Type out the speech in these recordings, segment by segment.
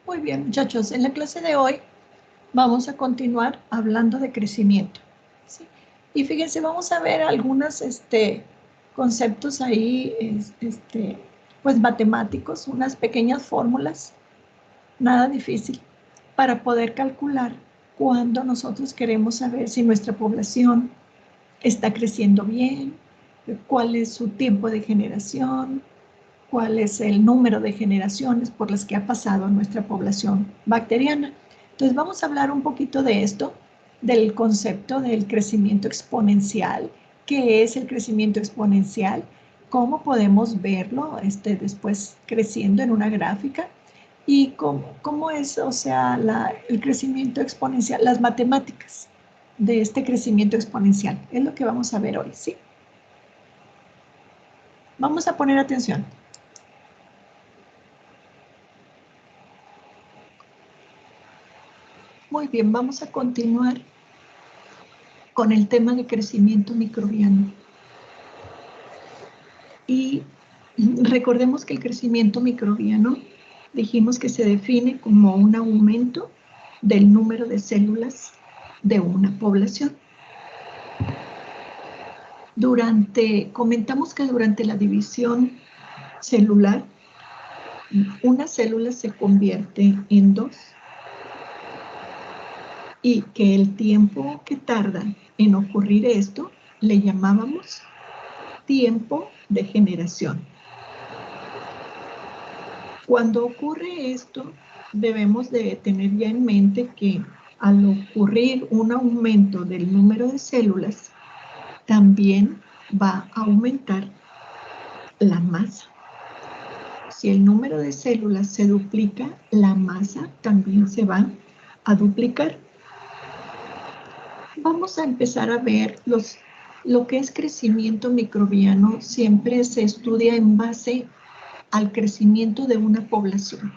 Muy bien, muchachos. En la clase de hoy vamos a continuar hablando de crecimiento, ¿sí? Y fíjense, vamos a ver algunos conceptos ahí, pues matemáticos, unas pequeñas fórmulas, nada difícil, para poder calcular cuándo nosotros queremos saber si nuestra población está creciendo bien, cuál es su tiempo de generación, cuál es el número de generaciones por las que ha pasado nuestra población bacteriana. Entonces vamos a hablar un poquito de esto, del concepto del crecimiento exponencial. ¿Qué es el crecimiento exponencial? ¿Cómo podemos verlo después creciendo en una gráfica? ¿Y cómo es, o sea, el crecimiento exponencial, las matemáticas de este crecimiento exponencial? Es lo que vamos a ver hoy, ¿sí? Vamos a poner atención. Muy bien, vamos a continuar con el tema de crecimiento microbiano. Y recordemos que el crecimiento microbiano dijimos que se define como un aumento del número de células de una población. Comentamos que durante la división celular, una célula se convierte en dos y que el tiempo que tarda en ocurrir esto le llamábamos tiempo de generación. Cuando ocurre esto, debemos de tener ya en mente que al ocurrir un aumento del número de células, también va a aumentar la masa. Si el número de células se duplica, la masa también se va a duplicar. Vamos a empezar a ver lo que es crecimiento microbiano. Siempre se estudia en base al crecimiento de una población.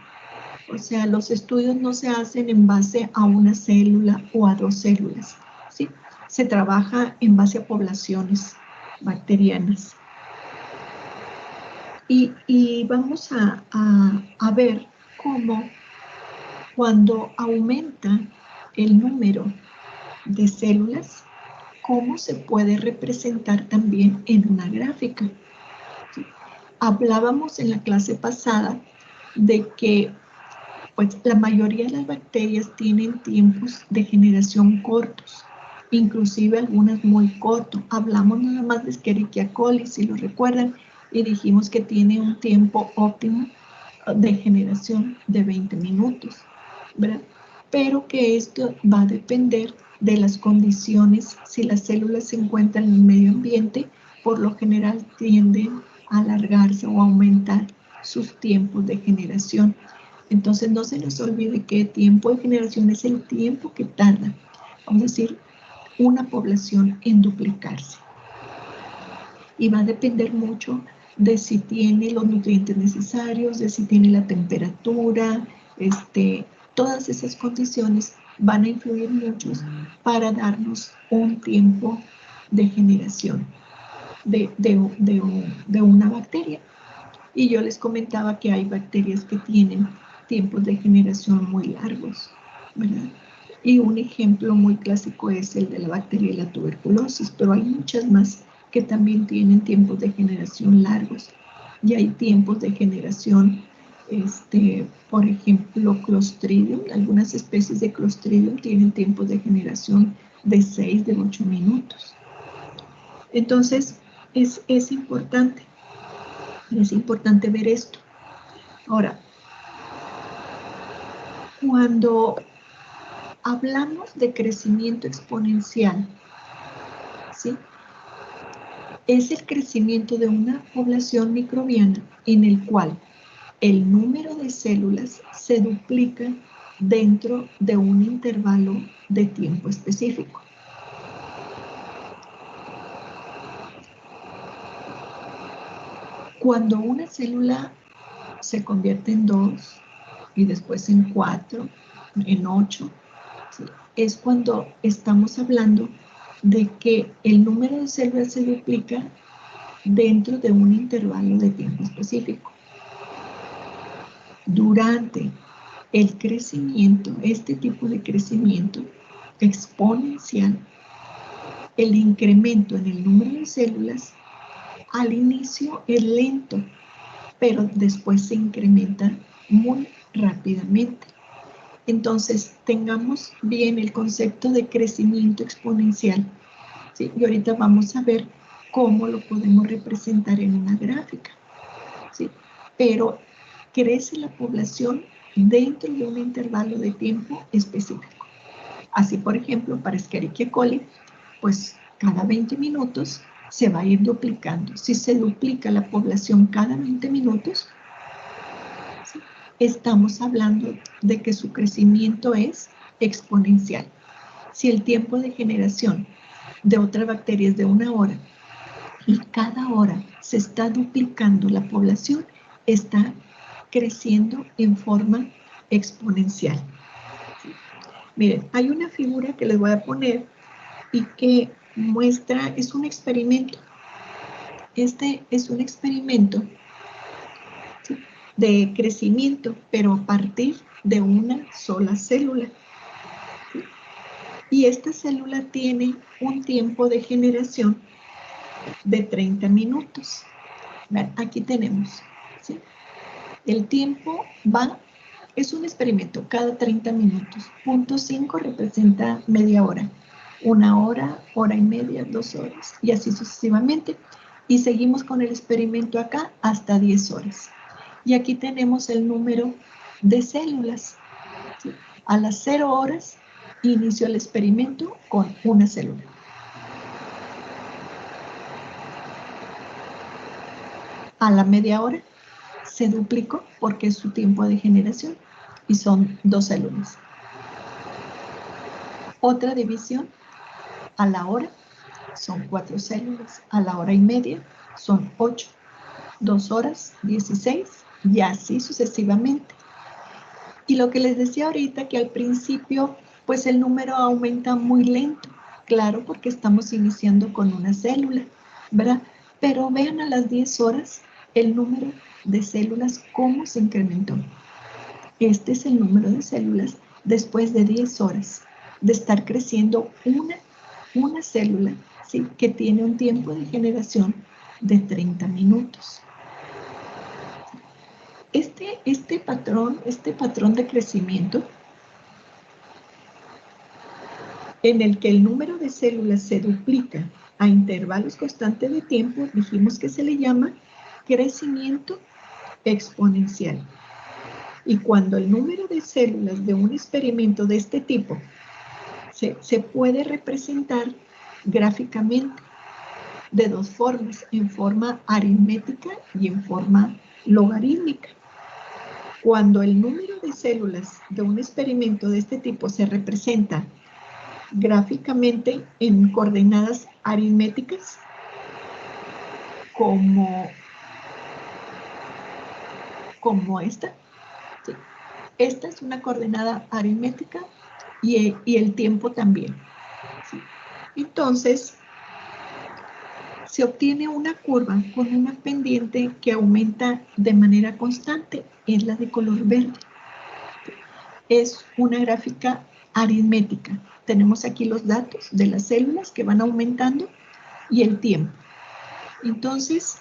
O sea, los estudios no se hacen en base a una célula o a dos células, ¿sí? Se trabaja en base a poblaciones bacterianas. Y vamos a ver cómo cuando aumenta el número de células, cómo se puede representar también en una gráfica. ¿Sí? Hablábamos en la clase pasada de que pues, la mayoría de las bacterias tienen tiempos de generación cortos, inclusive algunas muy cortos. Hablamos nada más de Escherichia coli, si lo recuerdan, y dijimos que tiene un tiempo óptimo de generación de 20 minutos, ¿verdad? Pero que esto va a depender de las condiciones. Si las células se encuentran en el medio ambiente, por lo general tienden a alargarse o aumentar sus tiempos de generación. Entonces no se nos olvide que el tiempo de generación es el tiempo que tarda, vamos a decir, una población en duplicarse. Y va a depender mucho de si tiene los nutrientes necesarios, de si tiene la temperatura, todas esas condiciones van a influir mucho para darnos un tiempo de generación de una bacteria. Y yo les comentaba que hay bacterias que tienen tiempos de generación muy largos, ¿verdad? Y un ejemplo muy clásico es el de la bacteria de la tuberculosis, pero hay muchas más que también tienen tiempos de generación largos. Y hay tiempos de generación, por ejemplo, Clostridium, algunas especies de Clostridium tienen tiempos de generación de 6, de 8 minutos. Entonces, es importante ver esto. Ahora, cuando hablamos de crecimiento exponencial, ¿sí? Es el crecimiento de una población microbiana en el cual el número de células se duplica dentro de un intervalo de tiempo específico. Cuando una célula se convierte en 2 y después en 4, en 8, ¿sí? Es cuando estamos hablando de que el número de células se duplica dentro de un intervalo de tiempo específico. Durante el crecimiento, este tipo de crecimiento exponencial, el incremento en el número de células, al inicio es lento, pero después se incrementa muy rápidamente. Entonces, tengamos bien el concepto de crecimiento exponencial, ¿sí? Y ahorita vamos a ver cómo lo podemos representar en una gráfica, ¿sí? Pero crece la población dentro de un intervalo de tiempo específico. Así, por ejemplo, para Escherichia coli, pues cada 20 minutos se va a ir duplicando. Si se duplica la población cada 20 minutos, ¿sí?, estamos hablando de que su crecimiento es exponencial. Si el tiempo de generación de otra bacteria es de 1 hora y cada hora se está duplicando la población, está creciendo en forma exponencial. Miren, hay una figura que les voy a poner y que muestra, es un experimento. Este es un experimento, ¿sí?, de crecimiento, pero a partir de una sola célula, ¿sí? Y esta célula tiene un tiempo de generación de 30 minutos. Vean, aquí tenemos, ¿sí? El tiempo va, es un experimento, cada 30 minutos. Punto 5 representa media hora. 1 hora, hora y media, 2 horas, y así sucesivamente. Y seguimos con el experimento acá hasta 10 horas. Y aquí tenemos el número de células, ¿sí? A las 0 horas inició el experimento con una célula. A la media hora se duplicó porque es su tiempo de generación y son 2 células. Otra división, a la hora son 4 células, a la hora y media son 8, 2 horas, 16 y así sucesivamente. Y lo que les decía ahorita, que al principio pues el número aumenta muy lento, claro, porque estamos iniciando con una célula, ¿verdad? Pero vean a las 10 horas el número de células cómo se incrementó. Este es el número de células después de 10 horas de estar creciendo una célula, ¿sí?, que tiene un tiempo de generación de 30 minutos. Este patrón de crecimiento en el que el número de células se duplica a intervalos constantes de tiempo, dijimos que se le llama crecimiento exponencial. Y cuando el número de células de un experimento de este tipo se puede representar gráficamente de dos formas, en forma aritmética y en forma logarítmica. Cuando el número de células de un experimento de este tipo se representa gráficamente en coordenadas aritméticas, como esta, ¿sí? Esta es una coordenada aritmética y el tiempo también, ¿sí? Entonces, se obtiene una curva con una pendiente que aumenta de manera constante, es la de color verde. Es una gráfica aritmética. Tenemos aquí los datos de las células que van aumentando y el tiempo. Entonces,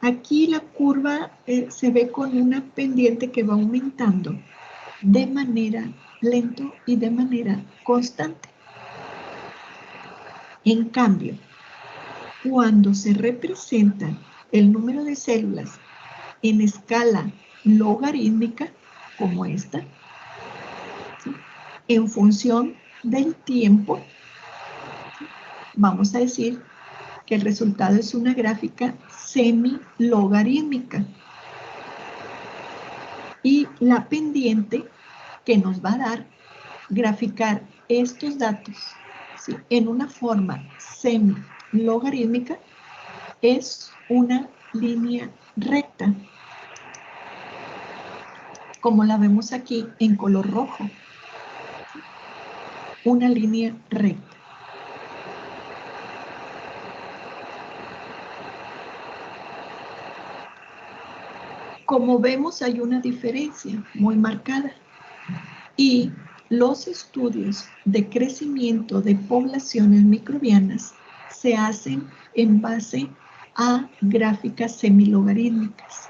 aquí la curva se ve con una pendiente que va aumentando de manera lento y de manera constante. En cambio, cuando se representa el número de células en escala logarítmica, como esta, ¿sí?, en función del tiempo, ¿sí?, vamos a decir que el resultado es una gráfica semi-logarítmica. Y la pendiente que nos va a dar graficar estos datos, ¿sí?, en una forma semi-logarítmica es una línea recta, como la vemos aquí en color rojo, ¿sí?, una línea recta. Como vemos, hay una diferencia muy marcada. Y los estudios de crecimiento de poblaciones microbianas se hacen en base a gráficas semilogarítmicas.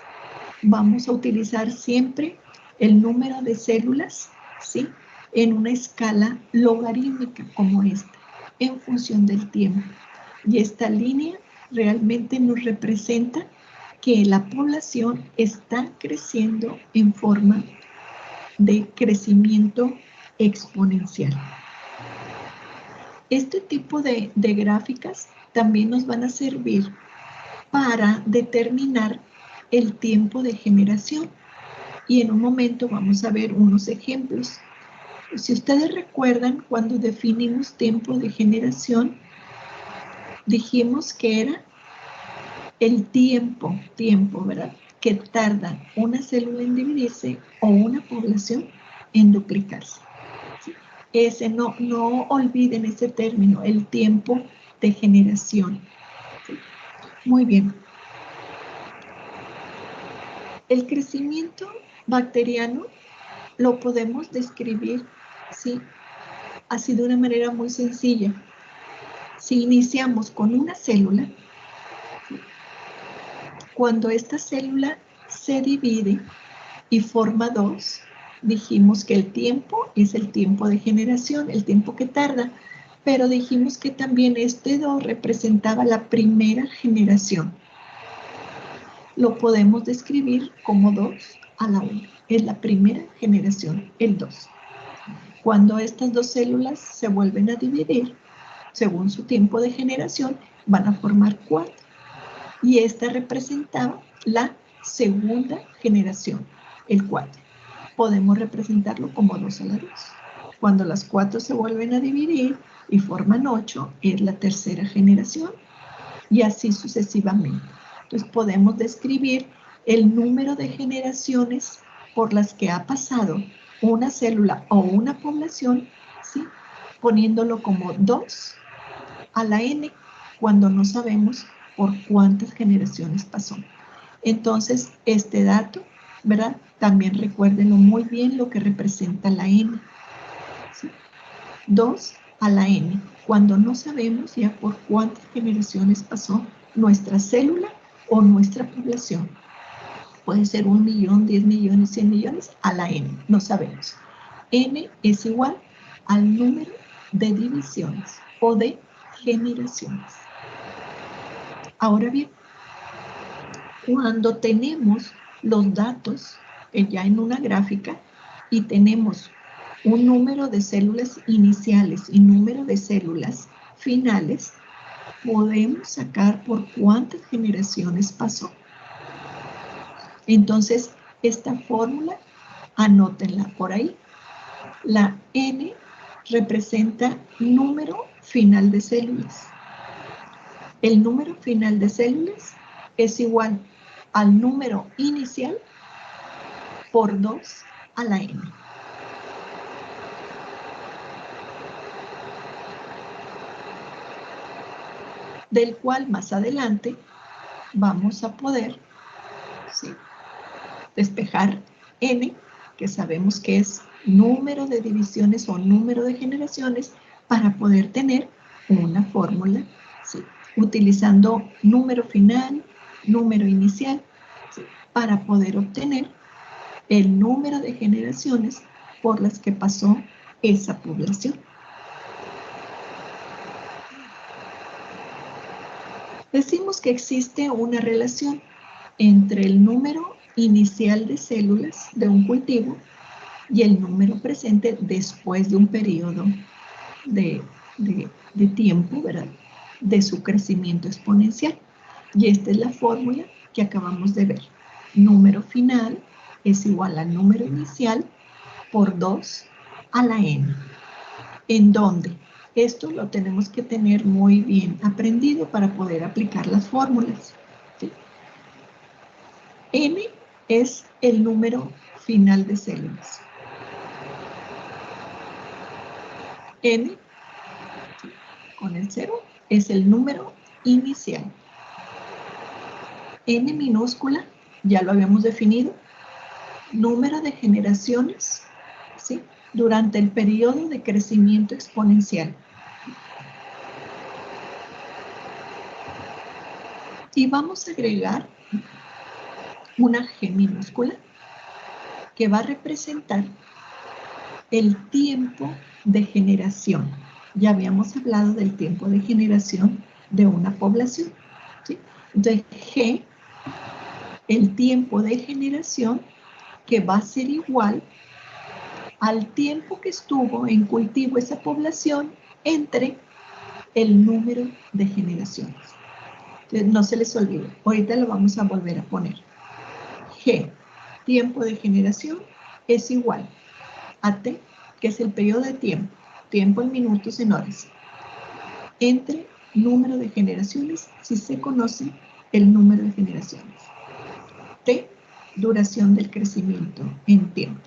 Vamos a utilizar siempre el número de células, ¿sí?, en una escala logarítmica como esta, en función del tiempo. Y esta línea realmente nos representa que la población está creciendo en forma de crecimiento exponencial. Este tipo de gráficas también nos van a servir para determinar el tiempo de generación. Y en un momento vamos a ver unos ejemplos. Si ustedes recuerdan, cuando definimos tiempo de generación, dijimos que era el tiempo, ¿verdad?, que tarda una célula en dividirse o una población en duplicarse. ¿Sí? No olviden ese término, el tiempo de generación. ¿Sí? Muy bien. El crecimiento bacteriano lo podemos describir, ¿sí?, así de una manera muy sencilla. Si iniciamos con una célula, cuando esta célula se divide y forma dos, dijimos que el tiempo es el tiempo de generación, el tiempo que tarda, pero dijimos que también este 2 representaba la primera generación. Lo podemos describir como 2 a la 1. Es la primera generación, el 2. Cuando estas dos células se vuelven a dividir, según su tiempo de generación, van a formar 4. Y esta representaba la segunda generación, el 4. Podemos representarlo como 2 a la 2. Cuando las 4 se vuelven a dividir y forman 8, es la tercera generación, y así sucesivamente. Entonces podemos describir el número de generaciones por las que ha pasado una célula o una población, ¿sí?, poniéndolo como 2 a la n, cuando no sabemos por cuántas generaciones pasó. Entonces, este dato, ¿verdad?, también recuérdenlo muy bien, lo que representa la n. ¿Sí? 2 a la n, cuando no sabemos ya por cuántas generaciones pasó nuestra célula o nuestra población. Puede ser 1 millón, 10 millones, 100 millones, a la n, no sabemos. N es igual al número de divisiones o de generaciones. Ahora bien, cuando tenemos los datos ya en una gráfica y tenemos un número de células iniciales y número de células finales, podemos sacar por cuántas generaciones pasó. Entonces, esta fórmula, anótenla por ahí. La N representa número final de células. El número final de células es igual al número inicial por 2 a la n. Del cual más adelante vamos a poder, ¿sí?, despejar n, que sabemos que es número de divisiones o número de generaciones, para poder tener una fórmula, ¿sí?, utilizando número final, número inicial, ¿sí?, para poder obtener el número de generaciones por las que pasó esa población. Decimos que existe una relación entre el número inicial de células de un cultivo y el número presente después de un periodo de tiempo, ¿verdad?, de su crecimiento exponencial. Y esta es la fórmula que acabamos de ver. Número final es igual al número inicial por 2 a la n. ¿En dónde? Esto lo tenemos que tener muy bien aprendido para poder aplicar las fórmulas, ¿sí? N es el número final de células. N, con el 0, es el número inicial. N minúscula, ya lo habíamos definido, número de generaciones, ¿sí? Durante el periodo de crecimiento exponencial. Y vamos a agregar una G minúscula que va a representar el tiempo de generación. Ya habíamos hablado del tiempo de generación de una población, ¿sí? Entonces, G, el tiempo de generación, que va a ser igual al tiempo que estuvo en cultivo esa población entre el número de generaciones. Entonces, no se les olvide, ahorita lo vamos a volver a poner. G, tiempo de generación, es igual a T, que es el periodo de tiempo, tiempo en minutos en horas, entre número de generaciones, si se conoce el número de generaciones. T, duración del crecimiento en tiempo.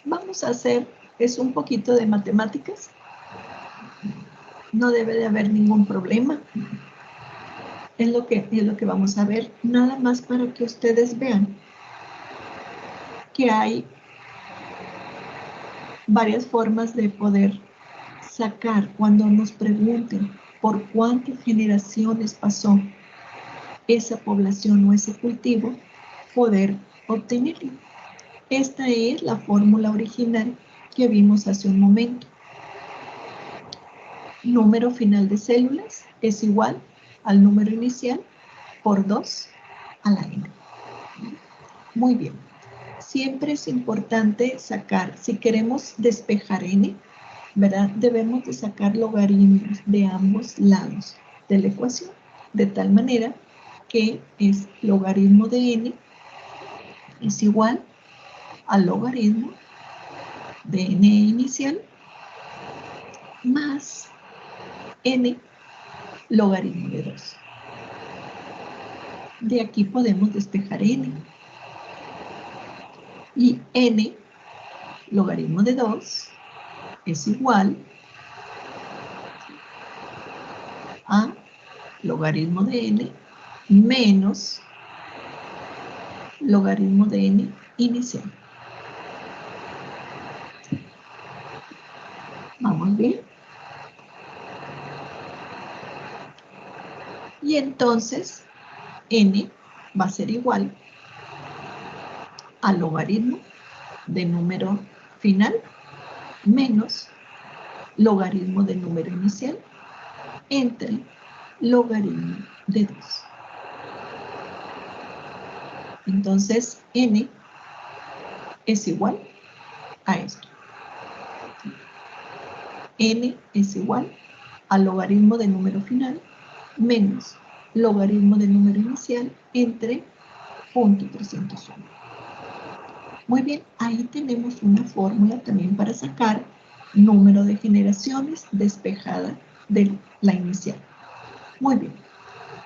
Vamos a hacer, es un poquito de matemáticas. No debe de haber ningún problema. Es lo que vamos a ver, nada más para que ustedes vean que hay varias formas de poder sacar cuando nos pregunten por cuántas generaciones pasó esa población o ese cultivo, poder obtenerlo. Esta es la fórmula original que vimos hace un momento. Número final de células es igual al número inicial por 2 a la n. Muy bien. Siempre es importante sacar, si queremos despejar n, ¿verdad? Debemos de sacar logaritmos de ambos lados de la ecuación, de tal manera que es logaritmo de n es igual al logaritmo de n inicial más n logaritmo de 2. De aquí podemos despejar n. Y n logaritmo de 2 es igual a logaritmo de n menos logaritmo de n inicial. ¿Vamos bien? Y entonces n va a ser igual al logaritmo de número final menos logaritmo de número inicial entre logaritmo de 2. Entonces, n es igual a esto. N es igual al logaritmo de número final menos logaritmo de número inicial entre 0.301. Muy bien, ahí tenemos una fórmula también para sacar número de generaciones despejada de la inicial. Muy bien,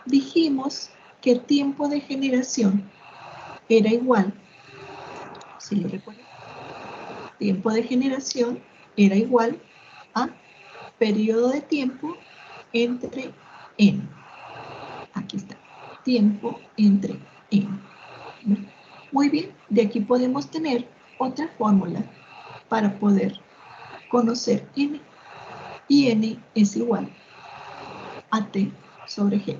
dijimos que el tiempo de generación era igual, si lo recuerdan, tiempo de generación era igual a periodo de tiempo entre n. Aquí está, tiempo entre n. Muy bien, de aquí podemos tener otra fórmula para poder conocer n. Y n es igual a t sobre g.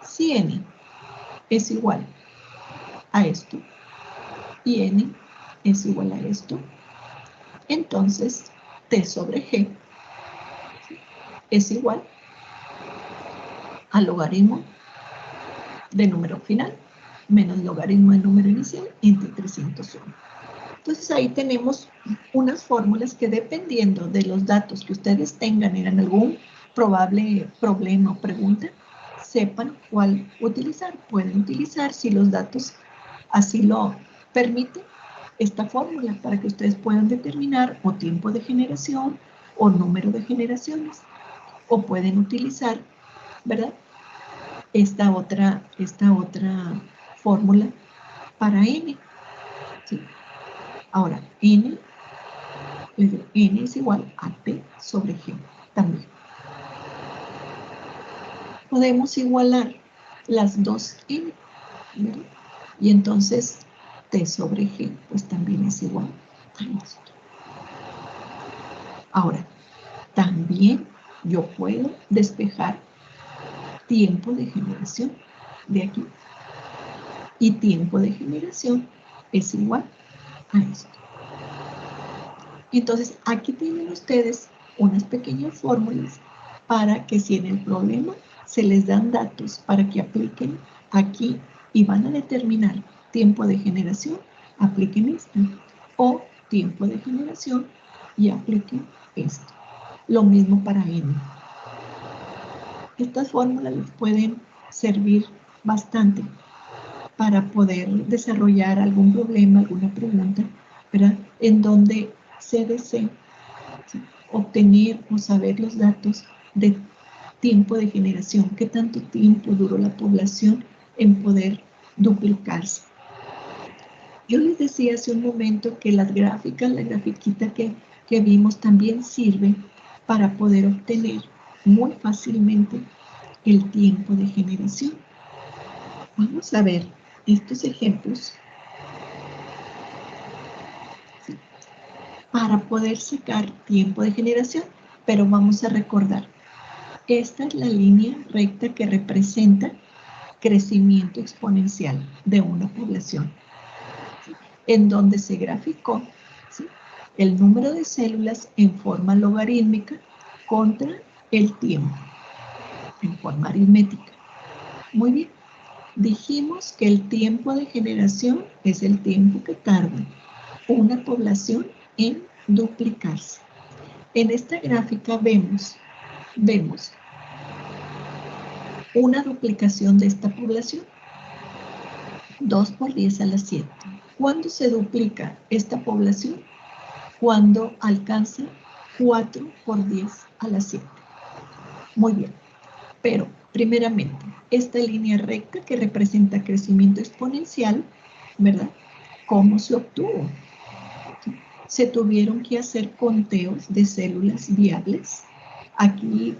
Si n es igual a esto y n es igual a esto, entonces t sobre g es igual al logaritmo de número final menos logaritmo de número inicial entre 301. Entonces ahí tenemos unas fórmulas que, dependiendo de los datos que ustedes tengan en algún probable problema o pregunta, sepan cuál utilizar. Pueden utilizar, si los datos así lo permiten, esta fórmula para que ustedes puedan determinar o tiempo de generación o número de generaciones. O pueden utilizar, ¿verdad?, esta otra fórmula para n. ¿Sí? Ahora, n es igual a t sobre g también. Podemos igualar las dos N, ¿verdad? Y entonces T sobre G, pues también es igual a esto. Ahora, también yo puedo despejar tiempo de generación de aquí. Y tiempo de generación es igual a esto. Entonces, aquí tienen ustedes unas pequeñas fórmulas para que si en el problema se les dan datos para que apliquen aquí y van a determinar tiempo de generación, apliquen esto. O tiempo de generación y apliquen esto. Lo mismo para N. Estas fórmulas les pueden servir bastante para poder desarrollar algún problema, alguna pregunta, ¿verdad? En donde se desee, ¿sí?, obtener o saber los datos de tiempo de generación, qué tanto tiempo duró la población en poder duplicarse. Yo les decía hace un momento que las gráficas, la grafiquita que vimos también sirve para poder obtener muy fácilmente el tiempo de generación. Vamos a ver estos ejemplos para poder sacar tiempo de generación, pero vamos a recordar, esta es la línea recta que representa crecimiento exponencial de una población, ¿sí?, en donde se graficó, ¿sí?, el número de células en forma logarítmica contra el tiempo en forma aritmética. Muy bien, dijimos que el tiempo de generación es el tiempo que tarda una población en duplicarse. En esta gráfica vemos una duplicación de esta población, 2 por 10 a la 7. ¿Cuándo se duplica esta población? Cuando alcanza 4 por 10 a la 7. Muy bien, pero primeramente, esta línea recta que representa crecimiento exponencial, ¿verdad? ¿Cómo se obtuvo? Se tuvieron que hacer conteos de células viables. Aquí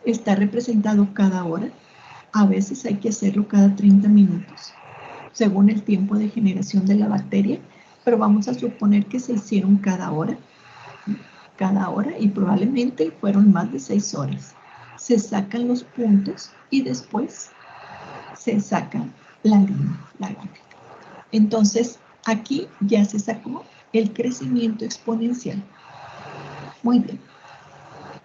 está representado cada hora. A veces hay que hacerlo cada 30 minutos, según el tiempo de generación de la bacteria, pero vamos a suponer que se hicieron cada hora, y probablemente fueron más de 6 horas. Se sacan los puntos y después se saca la línea, la gráfica. Entonces, aquí ya se sacó el crecimiento exponencial. Muy bien.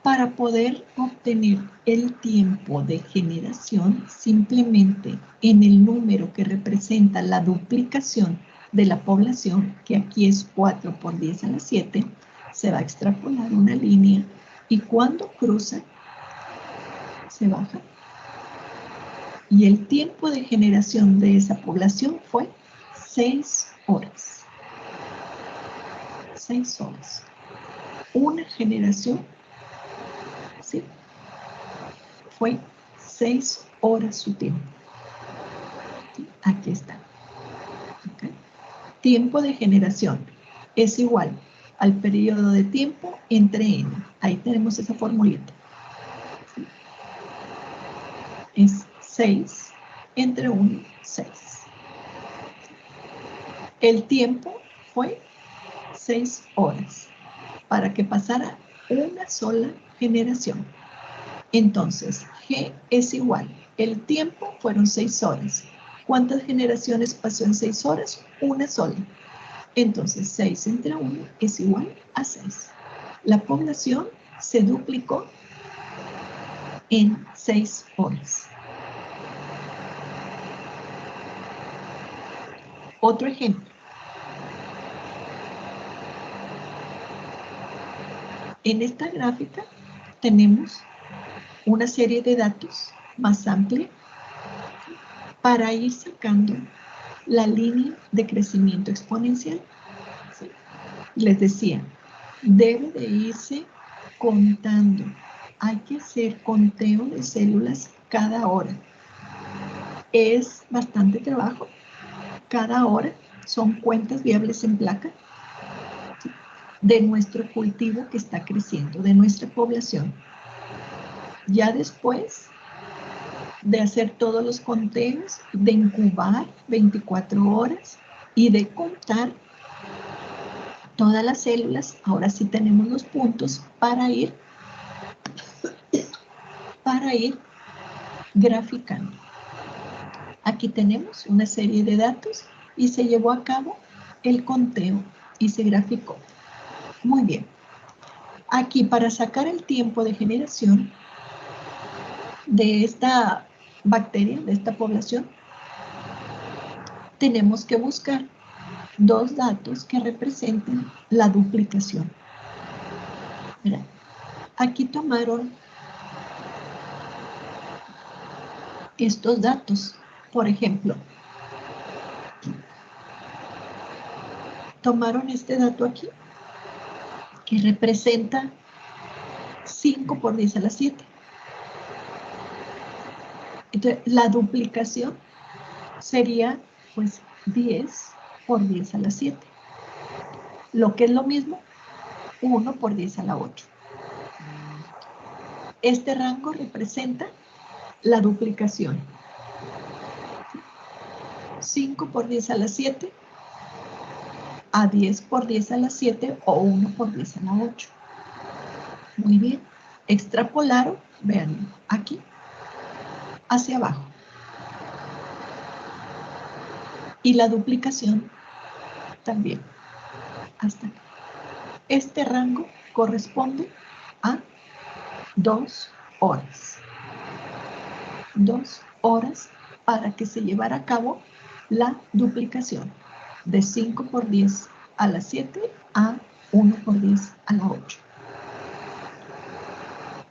Para poder obtener el tiempo de generación, simplemente en el número que representa la duplicación de la población, que aquí es 4 por 10 a la 7, se va a extrapolar una línea y cuando cruza, se baja. Y el tiempo de generación de esa población fue 6 horas. 6 horas. Una generación, ¿sí?, fue 6 horas su tiempo. Aquí está. ¿Okay? Tiempo de generación es igual al periodo de tiempo entre n. Ahí tenemos esa formulita. ¿Sí? Es 6 entre 1, 6. El tiempo fue 6 horas para que pasara una sola generación. Entonces, G es igual. El tiempo fueron 6 horas. ¿Cuántas generaciones pasó en 6 horas? Una sola. Entonces, 6 entre 1 es igual a 6. La población se duplicó en 6 horas. Otro ejemplo. En esta gráfica tenemos una serie de datos más amplia para ir sacando la línea de crecimiento exponencial. ¿Sí? Les decía, debe de irse contando. Hay que hacer conteo de células cada hora. Es bastante trabajo. Cada hora son cuentas viables en placa, ¿sí?, de nuestro cultivo que está creciendo, de nuestra población. Ya después de hacer todos los conteos, de incubar 24 horas y de contar todas las células. Ahora sí tenemos los puntos para ir graficando. Aquí tenemos una serie de datos y se llevó a cabo el conteo y se graficó. Muy bien. Aquí para sacar el tiempo de generación de esta bacteria, de esta población, tenemos que buscar dos datos que representen la duplicación. Mira, aquí tomaron estos datos. Por ejemplo, tomaron este dato aquí, que representa 5 por 10 a la 7. Entonces, la duplicación sería, pues, 10 por 10 a la 7. Lo que es lo mismo, 1 por 10 a la 8. Este rango representa la duplicación. 5 por 10 a la 7, a 10 por 10 a la 7 o 1 por 10 a la 8. Muy bien. Extrapolaron, vean, aquí, hacia abajo. Y la duplicación también, hasta acá. Este rango corresponde a 2 horas. 2 horas para que se llevara a cabo la duplicación de 5 por 10 a la 7 a 1 por 10 a la 8.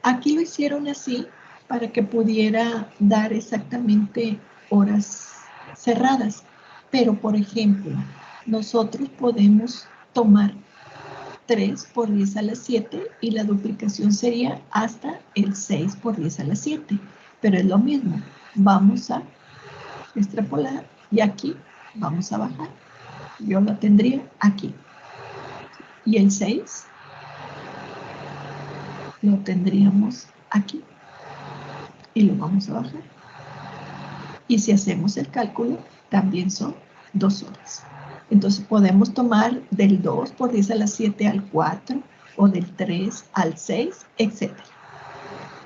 Aquí lo hicieron así para que pudiera dar exactamente horas cerradas. Pero, por ejemplo, nosotros podemos tomar 3 por 10 a la 7 y la duplicación sería hasta el 6 por 10 a la 7. Pero es lo mismo. Vamos a extrapolar y aquí vamos a bajar. Yo lo tendría aquí. Y el 6 lo tendríamos aquí. Y lo vamos a bajar. Y si hacemos el cálculo, también son 2 horas. Entonces podemos tomar del 2 por 10 a la 7 al 4, o del 3 al 6, etc.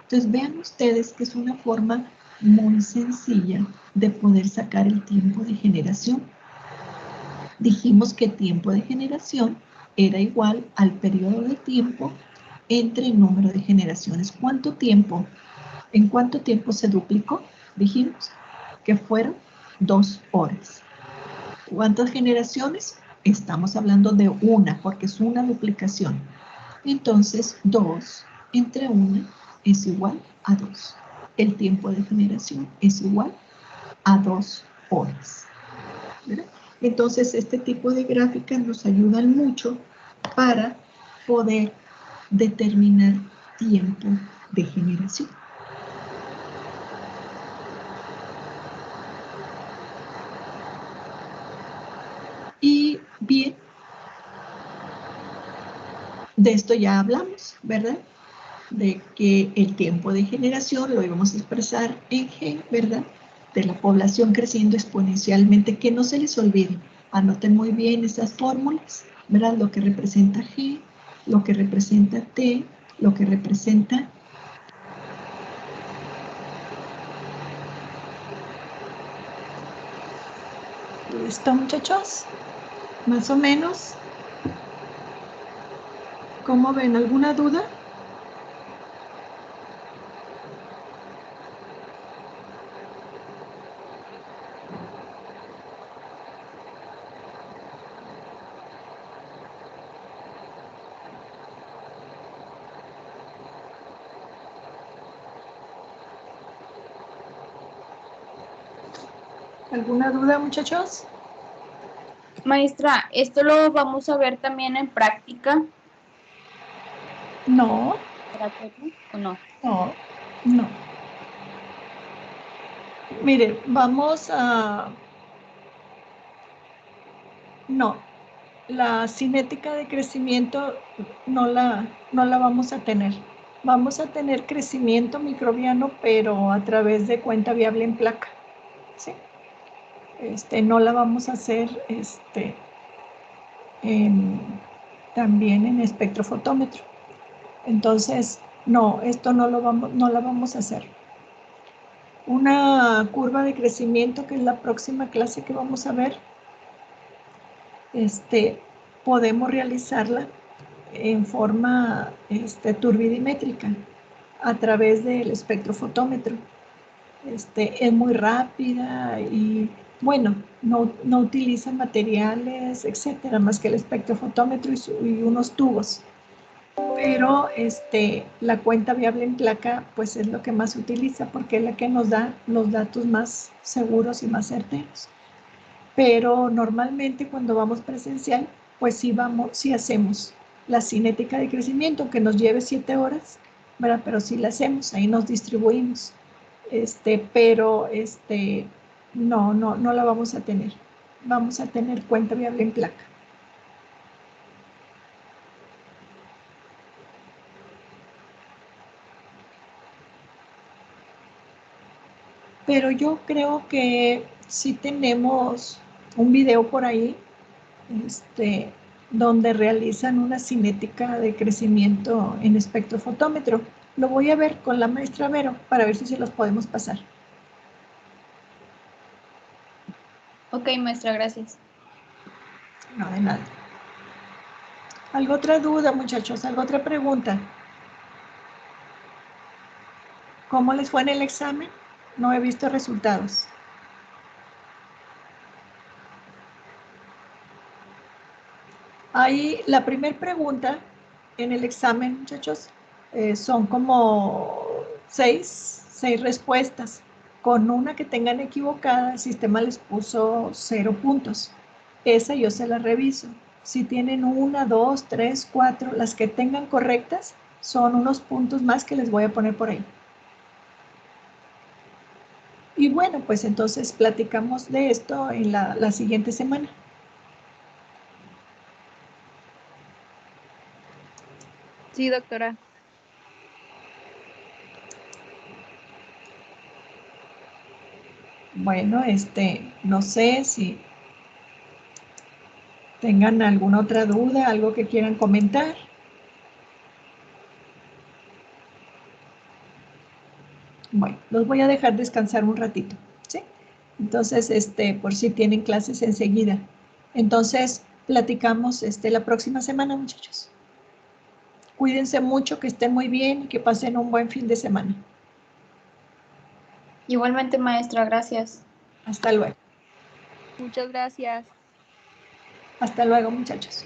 Entonces vean ustedes que es una forma muy sencilla de poder sacar el tiempo de generación. Dijimos que tiempo de generación era igual al periodo de tiempo entre el número de generaciones. ¿Cuánto tiempo? ¿En cuánto tiempo se duplicó? Dijimos que fueron 2 horas. ¿Cuántas generaciones? Estamos hablando de una, porque es una duplicación. Entonces, 2 entre 1 es igual a 2. El tiempo de generación es igual a 2 horas. ¿Verdad? Entonces, este tipo de gráficas nos ayudan mucho para poder determinar tiempo de generación. Y bien, de esto ya hablamos, ¿verdad? De que el tiempo de generación lo íbamos a expresar en G, ¿verdad? De la población creciendo exponencialmente, que no se les olvide. Anoten muy bien esas fórmulas, ¿verdad? Lo que representa G, lo que representa T, lo que representa... ¿Listo, muchachos? Más o menos. ¿Cómo ven? ¿Alguna duda? ¿Alguna duda, muchachos? Maestra, ¿esto lo vamos a ver también en práctica? No. ¿O no? No, no. Mire, vamos a... No, la cinética de crecimiento no la vamos a tener. Vamos a tener crecimiento microbiano, pero a través de cuenta viable en placa, ¿sí? No la vamos a hacer también en espectrofotómetro. Entonces, no, esto no la vamos a hacer. Una curva de crecimiento, que es la próxima clase que vamos a ver, podemos realizarla en forma turbidimétrica a través del espectrofotómetro. Es muy rápida y, bueno, no utiliza materiales, etcétera, más que el espectrofotómetro y unos tubos. Pero la cuenta viable en placa, pues es lo que más se utiliza porque es la que nos da los datos más seguros y más certeros. Pero normalmente cuando vamos presencial, pues sí hacemos la cinética de crecimiento, que nos lleve 7 horas, ¿verdad? Pero sí la hacemos, ahí nos distribuimos. Pero no la vamos a tener. Vamos a tener cuenta viable en placa. Pero yo creo que sí tenemos un video por ahí, donde realizan una cinética de crecimiento en espectrofotómetro. Lo voy a ver con la maestra Vero para ver si se los podemos pasar. Ok, maestra, gracias. No, de nada. ¿Alguna otra duda, muchachos? ¿Alguna otra pregunta? ¿Cómo les fue en el examen? No he visto resultados. Ahí la primera pregunta en el examen, muchachos, son como seis respuestas. Con una que tengan equivocada, el sistema les puso 0 puntos. Esa yo se la reviso. Si tienen 1, 2, 3, 4, las que tengan correctas, son unos puntos más que les voy a poner por ahí. Y bueno, pues entonces platicamos de esto en la siguiente semana. Sí, doctora. Bueno, no sé si tengan alguna otra duda, algo que quieran comentar. Bueno, los voy a dejar descansar un ratito, ¿sí? Entonces, por si tienen clases enseguida. Entonces, platicamos la próxima semana, muchachos. Cuídense mucho, que estén muy bien y que pasen un buen fin de semana. Igualmente, maestra, gracias. Hasta luego. Muchas gracias. Hasta luego, muchachos.